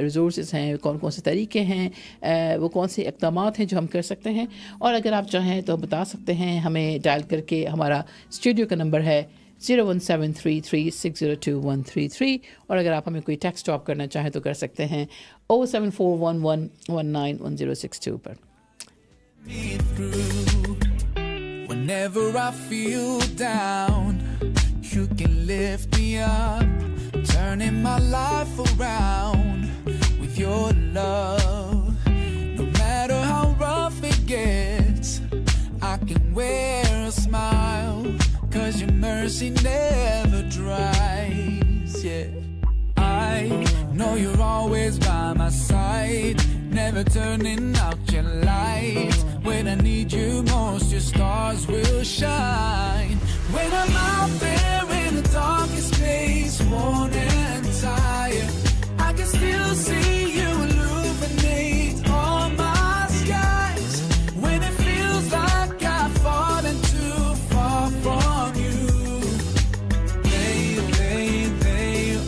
रिसोर्सेज हैं, कौन कौन से तरीके हैं, वो कौन से इक़दाम हैं जो हम कर सकते हैं. और अगर आप चाहें तो बता सकते हैं, हमें डायल करके. हमारा स्टूडियो का नंबर है 01733602133, और अगर आप हमें कोई टेक्स्ट ड्रॉप करना चाहें तो कर सकते हैं 07411191062 पर. Whenever I feel down, you can lift me up, turning my life around with your love. No matter how rough it gets, I can wear a smile your mercy never dries. Yeah, I know you're always by my side, never turning out your light. When I need you most, your stars will shine. When I'm out there in the darkest place, worn and tired, I can still see you illuminate all my skies. When it feels like I've fallen too far from you, they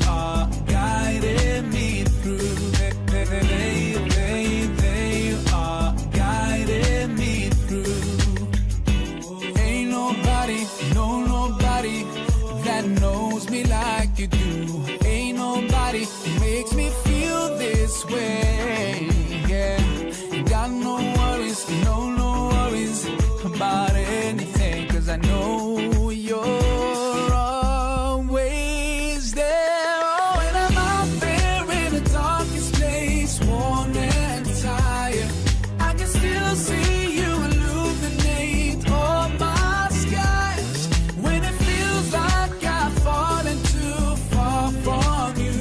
are guiding me through. They are guiding me through. Ain't nobody, no nobody that knows me like you do. Ain't nobody who makes me feel this way. Yeah, ain't got no worries, no worries about anything, 'cause I know you're always there. Oh, when I'm out there in the darkest place, worn and tired, I can still see you illuminate all my skies. When it feels like I've fallen too far from you,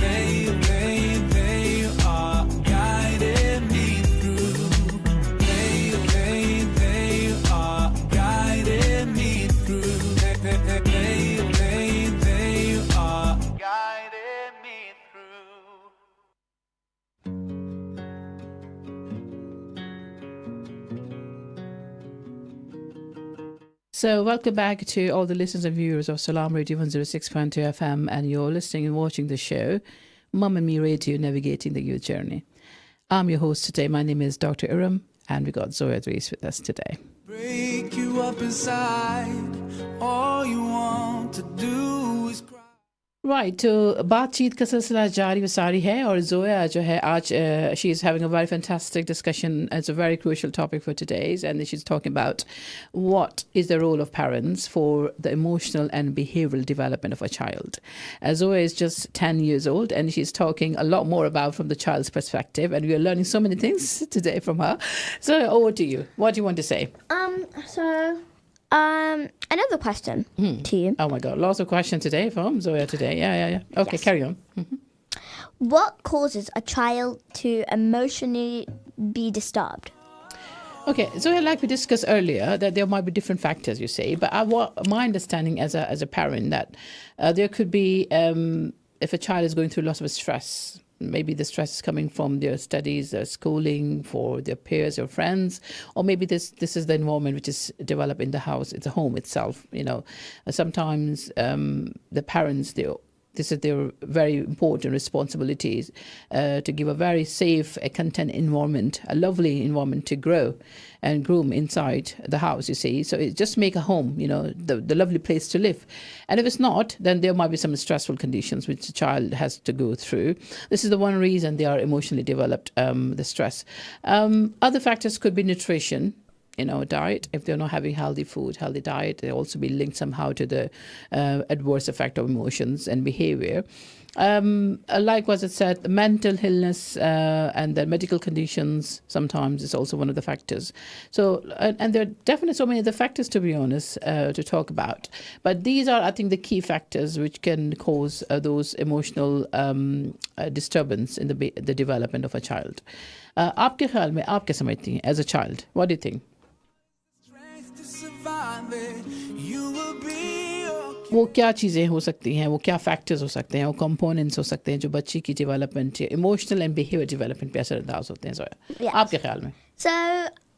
they are guiding me through. They are guiding me through. They are guiding me through. So, welcome back to all the listeners and viewers of Salam Radio 106.2 FM, and you're listening and watching the show, Mum and Me Radio, Navigating the Youth Journey. I'm your host today. My name is Dr. Erum, and we got Zoya with us today. Break you up inside. All you want to do is cry. Right, तो बातचीत का सिलसिला जारी व सारी है और जोया जो है आज she is having a very fantastic discussion. It's a very crucial topic for today's, and she's talking about what is the role of parents for the emotional and behavioral development of a child. Zoya is just 10 years old, and she's talking a lot more about from the child's perspective, and we are learning so many things today from her. So over to you. What do you want to say? Another question to you. Oh my God, lots of questions today from Zoya today. Yeah. Okay, Yes. carry on. What causes a child to emotionally be disturbed? Okay, so like we discussed earlier, that there might be different factors, you say, but my understanding as a parent that there could be, if a child is going through lots of stress, maybe the stress is coming from their studies, their schooling, for their peers or friends, or maybe this is the environment which is developed in the house, it's a home itself, you know. Sometimes the parents, this is their very important responsibilities to give a very safe, content environment, a lovely environment to grow and groom inside the house, you see. So it just make a home, you know, the lovely place to live. And if it's not, then there might be some stressful conditions which the child has to go through. This is the one reason they are emotionally developed, the stress. Other factors could be nutrition, you know, diet. If they're not having healthy food, healthy diet, they also be linked somehow to the adverse effect of emotions and behavior. Like what it said, mental illness and the medical conditions sometimes is also one of the factors. So, and there are definitely so many other factors, to be honest, to talk about. But these are, I think, the key factors which can cause those emotional disturbance in the development of a child. आपके ख्याल में आप क्या समझती हैं as a child? What do you think? वो क्या चीज़ें हो सकती हैं, वो क्या फैक्टर्स हो सकते हैं, वो कंपोनेंट्स हो सकते हैं जो बच्चे की development, emotional and behaviour development पे असरअंदाज होते हैं जोया, आपके ख्याल में? So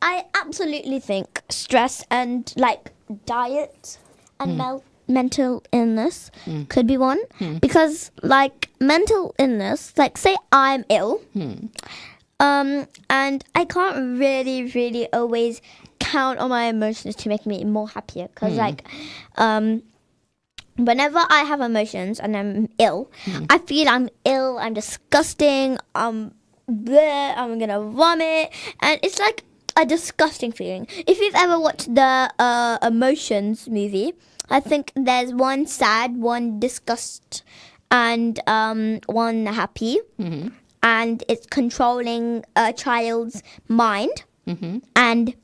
I absolutely think stress and like diet and mental illness could be one, because like mental illness, like say I'm ill, and I can't really always count on my emotions to make me more happier, because like whenever I have emotions and I'm ill, I feel I'm ill, I'm disgusting, I'm gonna vomit, and it's like a disgusting feeling. If you've ever watched the Emotions movie, I think there's one sad, one disgust, and one happy, and it's controlling a child's mind, and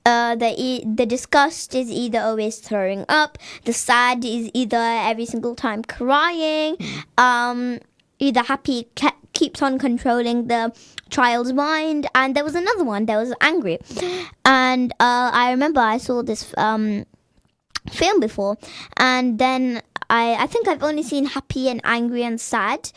The disgust is either always throwing up. The sad is either every single time crying. Either happy keeps on controlling the child's mind. And there was another one that was angry. And I remember I saw this film before. And then I think I've only seen happy and angry and sad.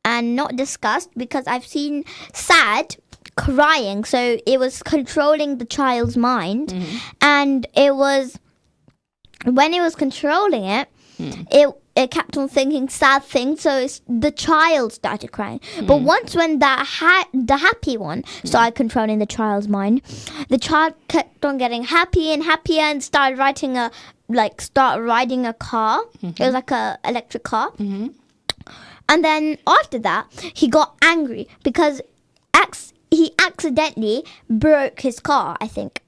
And not disgust, because I've seen sad crying, so it was controlling the child's mind. And it was when it was controlling it, it kept on thinking sad things, so the child started crying. But once when the happy one started controlling the child's mind, the child kept on getting happy and happier and started riding a car. It was like a electric car. And then after that, he got angry because he accidentally broke his car, I think.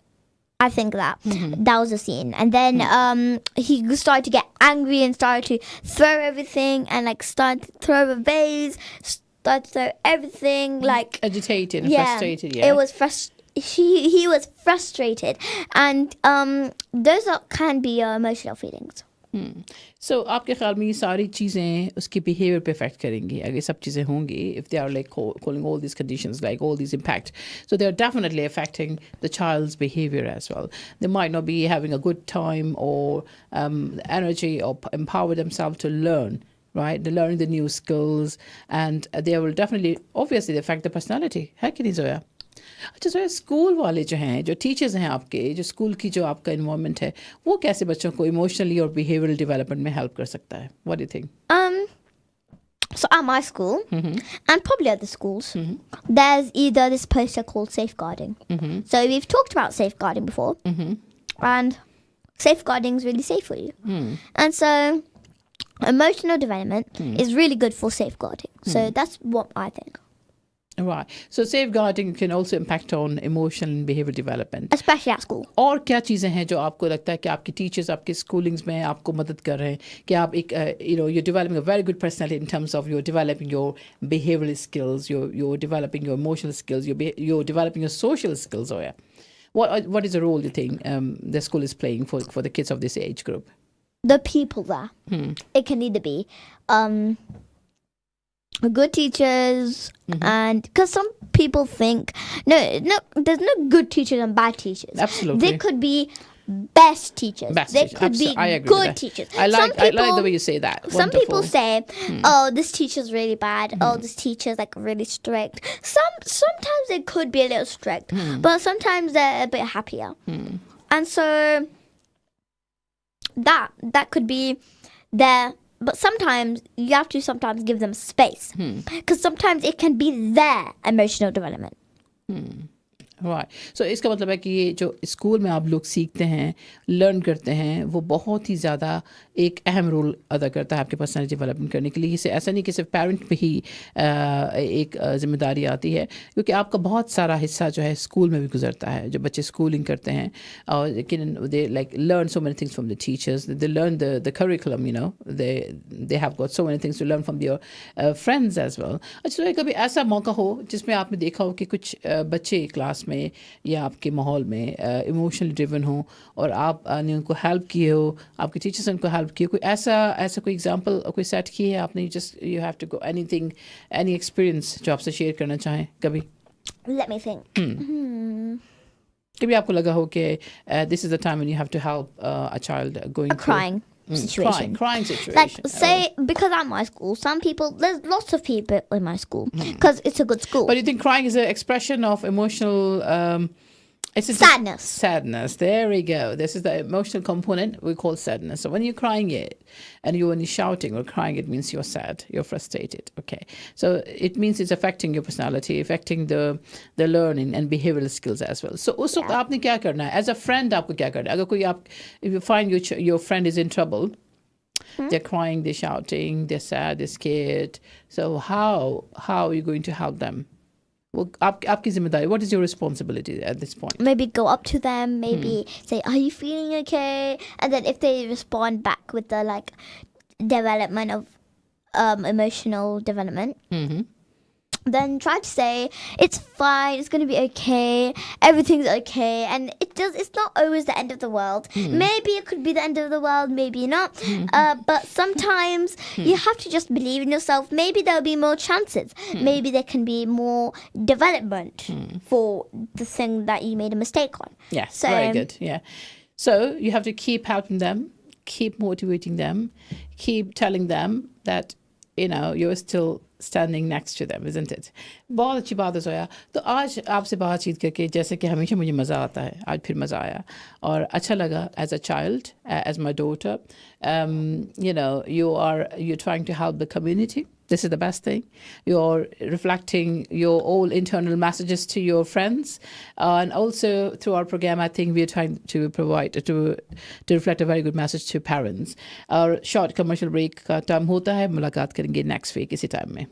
I think that was the scene. And then he started to get angry and started to throw everything and started to throw a vase, started to throw everything agitated and frustrated. Yeah, it was he was frustrated, and those can be emotional feelings. So आपके ख्याल में ये सारी चीज़ें उसके behavior पे affect करेंगी अगर ये सब चीज़ें होंगी, if they are calling all these conditions, all these impact, so they are definitely affecting the child's behavior as well. They might not be having a good time or energy or empower themselves to learn, right? They're learning the new skills, and they will definitely obviously affect the personality. है कि नहीं जोया? अच्छा sir, school वाले जो हैं, जो teachers हैं आपके, जो स्कूल की जो आपका इन्वायरमेंट है, वो कैसे बच्चों को इमोशनली और बिहेवियरल डेवलपमेंट में हेल्प कर सकता है? What do you think? So at my school, and probably other schools, there's either this poster called safeguarding. So we've talked about safeguarding before, and safeguarding is really safe for you. And so emotional development is really good for safeguarding. So that's what I think. Right. So safeguarding can also impact on emotional and behavioral development. Especially at school. और क्या चीज़ें हैं जो आपको लगता है कि आपके टीचर्स आपके स्कूलिंग्स में आपको मदद कर रहे हैं कि आप एक you're developing a very good personality in terms of you're developing your behavioral skills, you're developing your emotional skills, you're developing your social skills. Oh yeah. What is the role you think the school is playing for the kids of this age group? The people there. It can either be good teachers, and because some people think no, there's no good teachers and bad teachers. Absolutely, they could be best teachers. They could be good teachers. I like the way you say that. Some people say, "Oh, this teacher's really bad. Oh, this teacher's really strict." Sometimes they could be a little strict, but sometimes they're a bit happier, and so that could be there. But sometimes you have to give them space, because sometimes it can be their emotional development. Right. So इसका मतलब है कि ये जो school में आप लोग सीखते हैं, लर्न करते हैं, वो बहुत ही ज़्यादा एक अहम रोल अदा करता है आपके पर्सनैलिटी डेवलपमेंट करने के लिए. इसे ऐसा नहीं कि सिर्फ पेरेंट पे ही एक जिम्मेदारी आती है, क्योंकि आपका बहुत सारा हिस्सा जो है स्कूल में भी गुजरता है. जो बच्चे स्कूलिंग करते हैं और लेकिन दे learn so many things from the teachers, they learn the curriculum, they have got so many things to learn from their friends as well. अच्छा, तो कभी ऐसा मौका हो जिसमें आपने देखा हो कि कुछ बच्चे क्लास में या आपके माहौल में इमोशनली ड्रिवन हो और आपने उनको हेल्प किए हो, आपके टीचर्स ने उनको हेल्प किए, कोई ऐसा कोई एग्जांपल कोई सेट किए है आपने? Just you have to go anything, any experience जो आपसे शेयर करना चाहें कभी? Let me think. कभी आपको लगा हो कि this is the time when you have to help a child going through crying situation. Crying situation. Say, because at my school, there's lots of people in my school, because it's a good school. But you think crying is an expression of emotional sadness. Sadness. There we go. This is the emotional component we call sadness. So when you're crying when you're shouting or crying, it means you're sad, you're frustrated. Okay. So it means it's affecting your personality, affecting the learning and behavioral skills as well. So उस वक्त आपने क्या करना है? As a friend आपको क्या करना है? अगर कोई if you find your friend is in trouble, they're crying, they're shouting, they're sad, they're scared. So how are you going to help them? Well, आपकी जिम्मेदारी. What is your responsibility at this point? Maybe go up to them, maybe say, "Are you feeling okay?" And then if they respond back with the development of emotional development, then try to say it's fine, it's going to be okay, everything's okay, and it's not always the end of the world. Maybe it could be the end of the world, maybe not, but sometimes you have to just believe in yourself. Maybe there'll be more chances, maybe there can be more development for the thing that you made a mistake on. Yes, so, very good. Yeah, so you have to keep helping them, keep motivating them, keep telling them that you're still standing next to them, isn't it? बहुत अच्छी बात है सोया. तो आज आपसे बातचीत करके जैसे कि हमेशा मुझे मज़ा आता है, आज फिर मज़ा आया और अच्छा लगा. As a child, as my daughter, you're trying to help the community. This is the best thing. You're reflecting your all internal messages to your friends, and also through our program, I think we're trying to provide to reflect a very good message to parents. Our short commercial break का time होता है. मुलाकात करेंगे next week इसी time में.